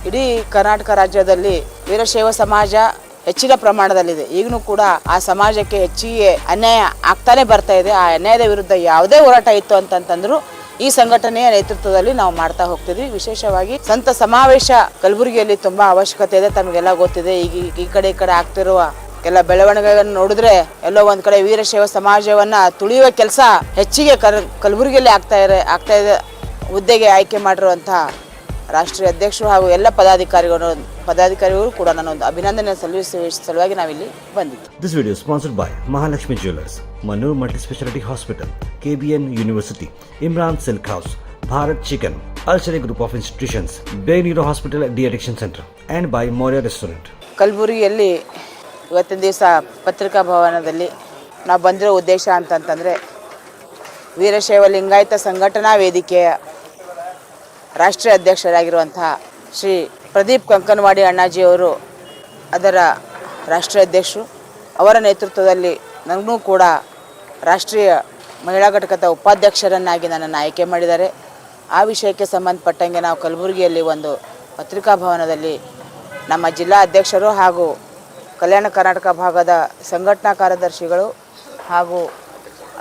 ಇಡೀ ಕರ್ನಾಟಕ ರಾಜ್ಯದಲ್ಲಿ ವೀರಶೈವ ಸಮಾಜ ಹೆಚ್ಚಿನ ಪ್ರಮಾಣದಲ್ಲಿದೆ. ಈಗಲೂ ಕೂಡ ಆ ಸಮಾಜಕ್ಕೆ ಹೆಚ್ಚಿಗೆ ಅನ್ಯಾಯ ಆಗ್ತಾನೆ ಬರ್ತಾ ಇದೆ. ಆ ಅನ್ಯಾಯದ ವಿರುದ್ಧ ಯಾವುದೇ ಹೋರಾಟ ಇತ್ತು ಅಂತಂತಂದ್ರು ಈ ಸಂಘಟನೆಯ ನೇತೃತ್ವದಲ್ಲಿ ನಾವು ಮಾಡ್ತಾ ಹೋಗ್ತಿದ್ವಿ. ವಿಶೇಷವಾಗಿ ಸಂತ ಸಮಾವೇಶ ಕಲಬುರಗಿಯಲ್ಲಿ ತುಂಬಾ ಅವಶ್ಯಕತೆ ಇದೆ. ತಮಗೆಲ್ಲ ಗೊತ್ತಿದೆ. ಈಗ ಈ ಕಡೆ ಆಗ್ತಿರುವ ಎಲ್ಲ ಬೆಳವಣಿಗೆಗಳನ್ನು ನೋಡಿದ್ರೆ ಎಲ್ಲೋ ಒಂದ್ ಕಡೆ ವೀರಶೈವ ಸಮಾಜವನ್ನ ತುಳಿಯುವ ಕೆಲಸ ಹೆಚ್ಚಿಗೆ ಕಲಬುರಗಿಯಲ್ಲಿ ಆಗ್ತಾ ಇದೆ. ಹುದ್ದೆಗೆ ಆಯ್ಕೆ ಮಾಡಿರುವಂತಹ ರಾಷ್ಟ್ರೀಯ ಅಧ್ಯಕ್ಷರು ಹಾಗೂ ಎಲ್ಲ ಪದಾಧಿಕಾರಿಗಳು ಕೂಡ ನಾನೊಂದು ಅಭಿನಂದನೆ ಸಲ್ಲಿಸುವ ಸಲುವಾಗಿ ನಾವಿಲ್ಲಿ ಬಂದಿದ್ದು. This video is sponsored by Mahalakshmi Jewelers, Manur Multispeciality Hospital, KBN University, Imran Silk House, Bharat Chicken, Al-Sharia Group of Institutions, Bay Neuro Hospital De-Addiction Center, and by Moria Restaurant. ಕಲಬುರಗಿಯಲ್ಲಿ ಇವತ್ತಿನ ದಿವಸ ಪತ್ರಿಕಾ ಭವನದಲ್ಲಿ ನಾವು ಬಂದಿರೋ ಉದ್ದೇಶ ಅಂತಂತಂದರೆ ವೀರಶೈವ ಲಿಂಗಾಯತ ಸಂಘಟನಾ ವೇದಿಕೆಯ ರಾಷ್ಟ್ರೀಯ ಅಧ್ಯಕ್ಷರಾಗಿರುವಂತಹ ಶ್ರೀ ಪ್ರದೀಪ್ ಕಂಕನವಾಡಿ ಅಣ್ಣಾಜಿಯವರು ಅದರ ರಾಷ್ಟ್ರೀಯ ಅಧ್ಯಕ್ಷರು. ಅವರ ನೇತೃತ್ವದಲ್ಲಿ ನನಗೂ ಕೂಡ ರಾಷ್ಟ್ರೀಯ ಮಹಿಳಾ ಘಟಕದ ಉಪಾಧ್ಯಕ್ಷರನ್ನಾಗಿ ನನ್ನನ್ನು ಆಯ್ಕೆ ಮಾಡಿದ್ದಾರೆ. ಆ ವಿಷಯಕ್ಕೆ ಸಂಬಂಧಪಟ್ಟಂಗೆ ನಾವು ಕಲಬುರಗಿಯಲ್ಲಿ ಒಂದು ಪತ್ರಿಕಾ ಭವನದಲ್ಲಿ ನಮ್ಮ ಜಿಲ್ಲಾ ಅಧ್ಯಕ್ಷರು ಹಾಗೂ ಕಲ್ಯಾಣ ಕರ್ನಾಟಕ ಭಾಗದ ಸಂಘಟನಾ ಕಾರ್ಯದರ್ಶಿಗಳು ಹಾಗೂ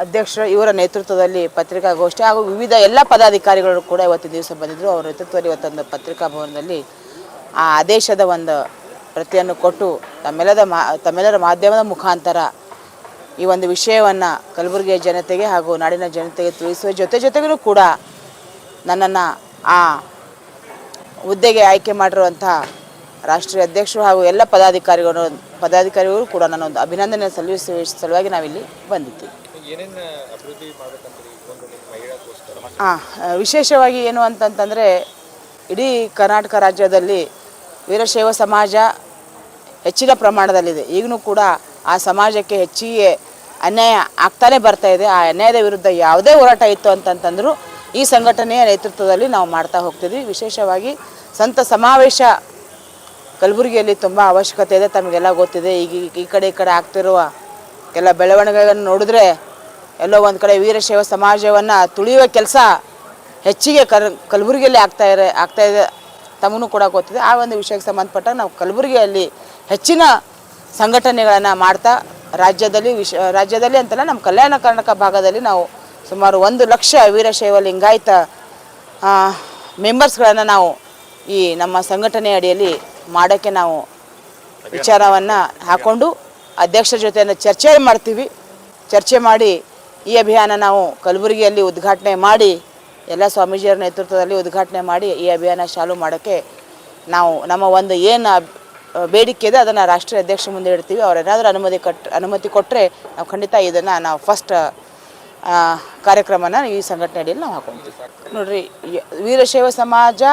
ಅಧ್ಯಕ್ಷರು ಇವರ ನೇತೃತ್ವದಲ್ಲಿ ಪತ್ರಿಕಾಗೋಷ್ಠಿ ಹಾಗೂ ವಿವಿಧ ಎಲ್ಲ ಪದಾಧಿಕಾರಿಗಳು ಕೂಡ ಇವತ್ತಿನ ದಿವಸ ಬಂದಿದ್ದರು. ಅವರ ನೇತೃತ್ವದಲ್ಲಿ ಇವತ್ತೊಂದು ಪತ್ರಿಕಾ ಭವನದಲ್ಲಿ ಆ ಆದೇಶದ ಒಂದು ಪ್ರತಿಯನ್ನು ಕೊಟ್ಟು ತಮ್ಮೆಲ್ಲರ ಮಾಧ್ಯಮದ ಮುಖಾಂತರ ಈ ಒಂದು ವಿಷಯವನ್ನು ಕಲಬುರಗಿಯ ಜನತೆಗೆ ಹಾಗೂ ನಾಡಿನ ಜನತೆಗೆ ತಿಳಿಸುವ ಜೊತೆಗೂ ಕೂಡ ನನ್ನನ್ನು ಆ ಹುದ್ದೆಗೆ ಆಯ್ಕೆ ಮಾಡಿರುವಂಥ ರಾಷ್ಟ್ರೀಯ ಅಧ್ಯಕ್ಷರು ಹಾಗೂ ಎಲ್ಲ ಪದಾಧಿಕಾರಿಗಳು ಕೂಡ ನಾನೊಂದು ಅಭಿನಂದನೆ ಸಲ್ಲಿಸುವ ಸಲುವಾಗಿ ನಾವಿಲ್ಲಿ ಬಂದಿದ್ದೀವಿ. ವಿಶೇಷವಾಗಿ ಏನು ಅಂತಂತಂದರೆ ಇಡೀ ಕರ್ನಾಟಕ ರಾಜ್ಯದಲ್ಲಿ ವೀರಶೈವ ಸಮಾಜ ಹೆಚ್ಚಿನ ಪ್ರಮಾಣದಲ್ಲಿದೆ. ಈಗಲೂ ಕೂಡ ಆ ಸಮಾಜಕ್ಕೆ ಹೆಚ್ಚಿಗೆ ಅನ್ಯಾಯ ಆಗ್ತಾನೆ ಬರ್ತಾ ಇದೆ. ಆ ಅನ್ಯಾಯದ ವಿರುದ್ಧ ಯಾವುದೇ ಹೋರಾಟ ಇತ್ತು ಅಂತಂತಂದ್ರು ಈ ಸಂಘಟನೆಯ ನೇತೃತ್ವದಲ್ಲಿ ನಾವು ಮಾಡ್ತಾ ಹೋಗ್ತಿದ್ವಿ. ವಿಶೇಷವಾಗಿ ಸಂತ ಸಮಾವೇಶ ಕಲಬುರಗಿಯಲ್ಲಿ ತುಂಬ ಅವಶ್ಯಕತೆ ಇದೆ. ತಮಗೆಲ್ಲ ಗೊತ್ತಿದೆ. ಈಗ ಈ ಕಡೆ ಆಗ್ತಿರುವ ಎಲ್ಲ ಬೆಳವಣಿಗೆಗಳನ್ನು ನೋಡಿದ್ರೆ ಎಲ್ಲೋ ಒಂದು ಕಡೆ ವೀರಶೈವ ಸಮಾಜವನ್ನು ತುಳಿಯುವ ಕೆಲಸ ಹೆಚ್ಚಿಗೆ ಕಲಬುರಗಿಯಲ್ಲಿ ಆಗ್ತಾ ಇದೆ. ತಮಗೂ ಕೂಡ ಗೊತ್ತಿದೆ. ಆ ಒಂದು ವಿಷಯಕ್ಕೆ ಸಂಬಂಧಪಟ್ಟಾಗ ನಾವು ಕಲಬುರಗಿಯಲ್ಲಿ ಹೆಚ್ಚಿನ ಸಂಘಟನೆಗಳನ್ನು ಮಾಡ್ತಾ ರಾಜ್ಯದಲ್ಲಿ ಅಂತಲ್ಲ, ನಮ್ಮ ಕಲ್ಯಾಣ ಕರ್ನಾಟಕ ಭಾಗದಲ್ಲಿ ನಾವು ಸುಮಾರು 1 ಲಕ್ಷ ವೀರಶೈವ ಲಿಂಗಾಯತ ಮೆಂಬರ್ಸ್ಗಳನ್ನು ನಾವು ಈ ನಮ್ಮ ಸಂಘಟನೆ ಅಡಿಯಲ್ಲಿ ಮಾಡೋಕ್ಕೆ ನಾವು ವಿಚಾರವನ್ನು ಹಾಕ್ಕೊಂಡು ಅಧ್ಯಕ್ಷರ ಜೊತೆಯನ್ನು ಚರ್ಚೆ ಮಾಡಿ ಈ ಅಭಿಯಾನ ನಾವು ಕಲಬುರಗಿಯಲ್ಲಿ ಉದ್ಘಾಟನೆ ಮಾಡಿ ಎಲ್ಲ ಸ್ವಾಮೀಜಿಯವರ ನೇತೃತ್ವದಲ್ಲಿ ಉದ್ಘಾಟನೆ ಮಾಡಿ ಈ ಅಭಿಯಾನ ಚಾಲೂ ಮಾಡೋಕ್ಕೆ ನಾವು ನಮ್ಮ ಒಂದು ಏನು ಬೇಡಿಕೆ ಇದೆ ಅದನ್ನು ರಾಷ್ಟ್ರೀಯ ಅಧ್ಯಕ್ಷರ ಮುಂದೆ ಇಡ್ತೀವಿ. ಅವರೇನಾದರೂ ಅನುಮತಿ ಕೊಟ್ಟರೆ ನಾವು ಖಂಡಿತ ಇದನ್ನು ನಾವು ಫಸ್ಟ್ ಕಾರ್ಯಕ್ರಮನ ಈ ಸಂಘಟನೆ ಅಡಿಯಲ್ಲಿ ನಾವು ಹಾಕೊಳ್ತೀವಿ. ನೋಡಿರಿ, ವೀರಶೈವ ಸಮಾಜ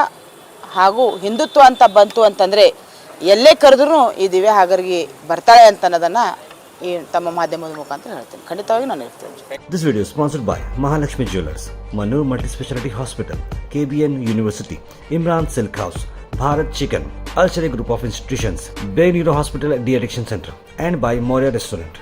ಹಾಗೂ ಹಿಂದುತ್ವ ಅಂತ ಬಂತು ಅಂತಂದರೆ ಎಲ್ಲೇ ಕರೆದ್ರೂ ಈ ದಿವ್ಯ ಹಾಗರ್ಗಿ ಬರ್ತಾಳೆ ಅಂತ ಅನ್ನೋದನ್ನು ಈ ತಮ್ಮ ಮಾಧ್ಯಮದ ಮುಖಾಂತರ ಹೇಳ್ತೀನಿ. ಖಂಡಿತವಾಗಿ ನಾನು ಹೇಳ್ತೀನಿ. This video is sponsored by Mahalakshmi Jewelers, Manur Multispeciality Hospital, KBN University, Imran Silk House, Bharat Chicken, Al-Sharia Group of Institutions, Bay Neuro Hospital De-Addiction Center, and by Moria Restaurant.